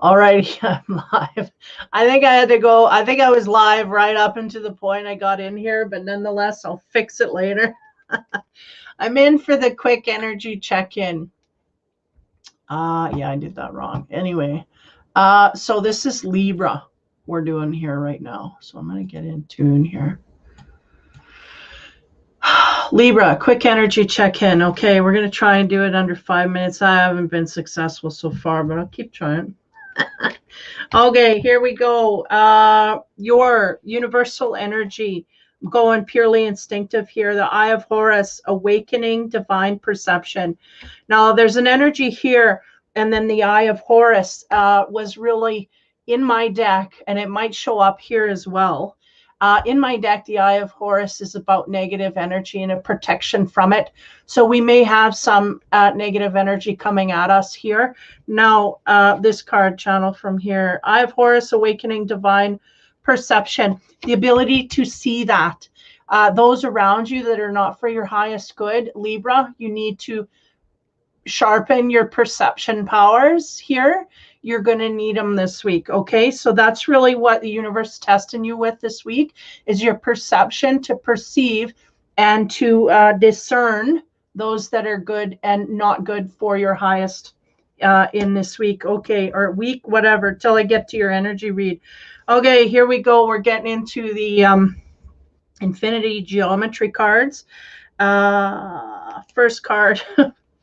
All right, I'm live. I think I had to go. I think I was live right up into the point I got in here, but nonetheless, I'll fix it later. I'm in for the quick energy check-in. Yeah, I did that wrong. Anyway, so this is Libra we're doing here right now. So I'm going to get in tune here. Libra, quick energy check-in. Okay, we're going to try and do it under 5 minutes. I haven't been successful so far, but I'll keep trying. Okay, here we go. Your universal energy, going purely instinctive here. The Eye of Horus, awakening divine perception. Now, there's an energy here, and then the Eye of Horus was really in my deck, and it might show up here as well. In my deck, the Eye of Horus is about negative energy and a protection from it. So we may have some negative energy coming at us here. Now, this card channel from here, Eye of Horus, awakening divine perception, the ability to see that. Those around you that are not for your highest good, Libra, you need to sharpen your perception powers here. You're going to need them this week. Okay, so that's really what the universe is testing you with this week, is your perception to perceive and to discern those that are good and not good for your highest in this week. Okay, or week, whatever, till I get to your energy read. Okay, here we go. We're getting into the infinity geometry cards. First card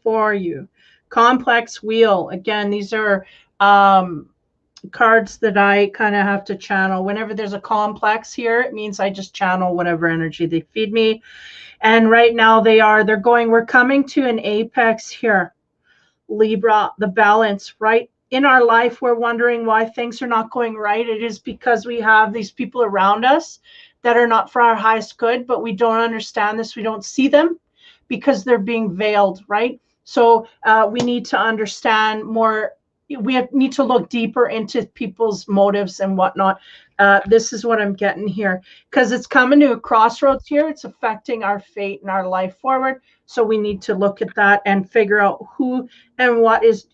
for you, complex wheel. Again, these are cards that I kind of have to channel. Whenever there's a complex here, it means I just channel whatever energy they feed me. And right now we're coming to an apex here, Libra, the balance, right? In our life, we're wondering why things are not going right. It is because we have these people around us that are not for our highest good, but we don't understand this. We don't see them because they're being veiled, right? So we need to understand more. We need to look deeper into people's motives and whatnot. This is what I'm getting here, because it's coming to a crossroads here. It's affecting our fate and our life forward. So we need to look at that and figure out who and what is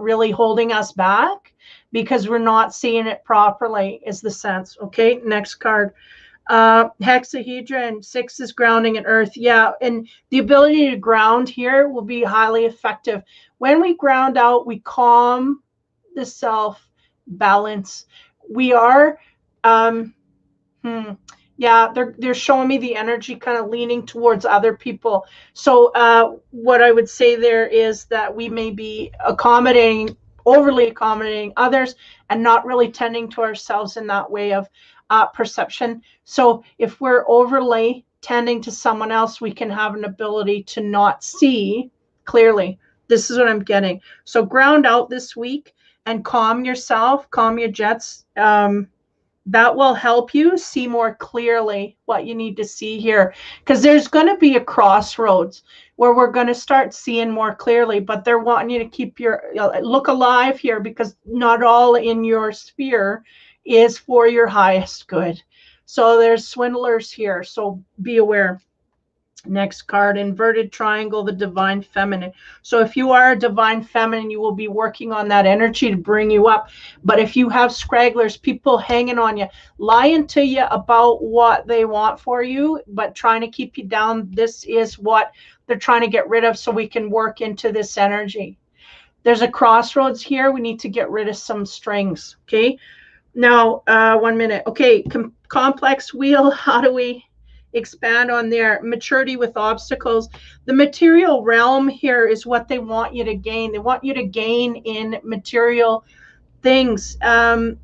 really holding us back, because we're not seeing it properly, is the sense. Okay, next card. Hexahedron, 6 is grounding in earth. Yeah, and the ability to ground here will be highly effective. When we ground out, we calm the self, balance. We are yeah, they're showing me the energy kind of leaning towards other people. So what I would say there is that we may be overly accommodating others and not really tending to ourselves in that way of perception. So if we're overly tending to someone else, we can have an ability to not see clearly. This is what I'm getting. So ground out this week and calm yourself, calm your jets. That will help you see more clearly what you need to see here, because there's going to be a crossroads where we're going to start seeing more clearly, but they're wanting you to keep your look alive here, because not all in your sphere is for your highest good. So there's swindlers here, so be aware. Next card, inverted triangle, the divine feminine. So if you are a divine feminine, you will be working on that energy to bring you up. But if you have scragglers, people hanging on you, lying to you about what they want for you, but trying to keep you down, this is what they're trying to get rid of, so we can work into this energy. There's a crossroads here. We need to get rid of some strings. Okay, now 1 minute. Okay, complex wheel. How do we expand on their maturity with obstacles? The material realm here is what they want you to gain. They want you to gain in material things.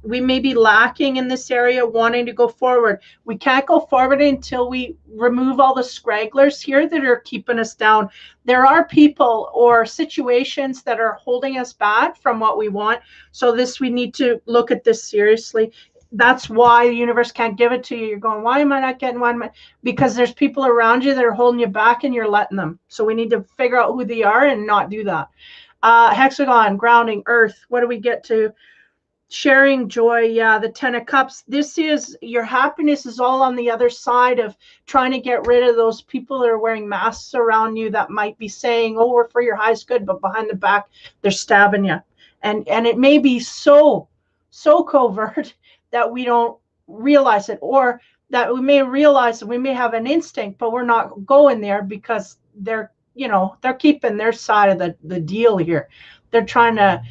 We may be lacking in this area, wanting to go forward. We can't go forward until we remove all the scragglers here that are keeping us down. There are people or situations that are holding us back from what we want. So we need to look at this seriously. That's why the universe can't give it to you. You're going, why am I not getting one? Because there's people around you that are holding you back and you're letting them. So we need to figure out who they are and not do that. Hexagon, grounding, earth. What do we get to? Sharing joy. Yeah, the 10 of cups. This is your happiness is all on the other side of trying to get rid of those people that are wearing masks around you that might be saying, oh, we're for your highest good, but behind the back, they're stabbing you. and it may be so covert that we don't realize it, or that we may realize that we may have an instinct, but we're not going there because they're keeping their side of the deal here. They're trying to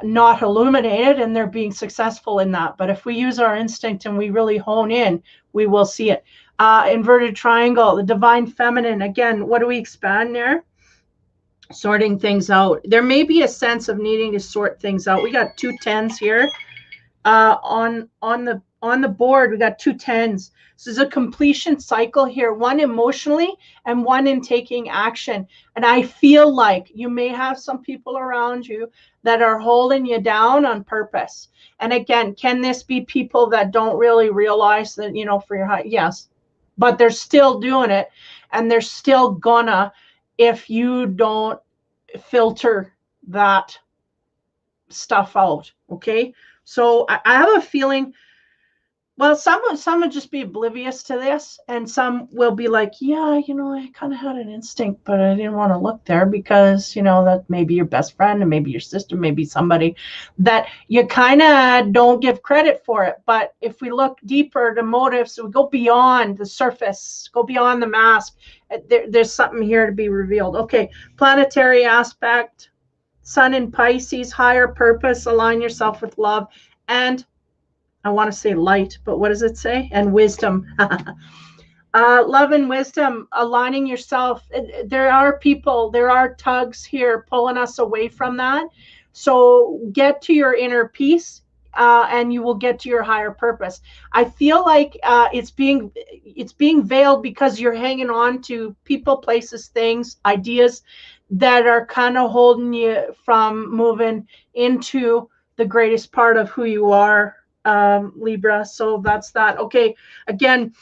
not illuminate it, and they're being successful in that. But if we use our instinct and we really hone in, we will see it. Inverted triangle, the divine feminine. Again, what do we expand there? Sorting things out. There may be a sense of needing to sort things out. We got 2 10s here. On the board, we got 2 10s. So there's a completion cycle here, one emotionally and one in taking action. And I feel like you may have some people around you that are holding you down on purpose. And again, can this be people that don't really realize that, for your high? Yes, but they're still doing it, and they're still gonna, if you don't filter that stuff out. Okay. So I have a feeling, well, some would just be oblivious to this, and some will be like, yeah, I kind of had an instinct, but I didn't want to look there because, that may be your best friend, and maybe your sister, maybe somebody that you kind of don't give credit for it. But if we look deeper, the motives, we go beyond the surface, go beyond the mask, there's something here to be revealed. Okay, planetary aspect, Sun in Pisces, higher purpose, align yourself with love, and I want to say light, but what does it say? And wisdom. Love and wisdom, aligning yourself. There are tugs here pulling us away from that. So get to your inner peace, and you will get to your higher purpose. I feel like it's being veiled because you're hanging on to people, places, things, ideas that are kind of holding you from moving into the greatest part of who you are, Libra. So that's that. Okay, again,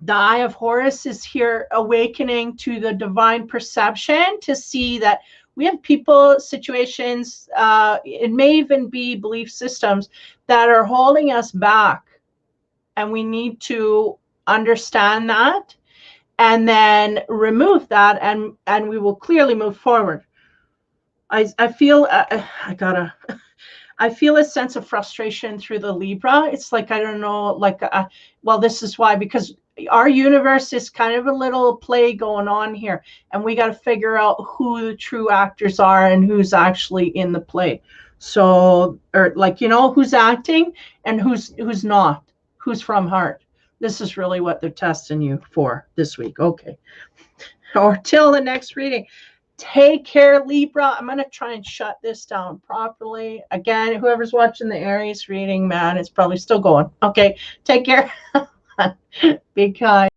the Eye of Horus is here, awakening to the divine perception to see that we have people, situations, it may even be belief systems that are holding us back, and we need to understand that and then remove that, and we will clearly move forward. I feel I feel a sense of frustration through the Libra. It's like, I don't know, like, well, this is why, because our universe is kind of a little play going on here, and we got to figure out who the true actors are and who's actually in the play. So, or like, who's acting and who's not, who's from heart. This is really what they're testing you for this week. Okay. Or till the next reading. Take care, Libra. I'm going to try and shut this down properly. Again, whoever's watching the Aries reading, man, it's probably still going. Okay. Take care. Be kind.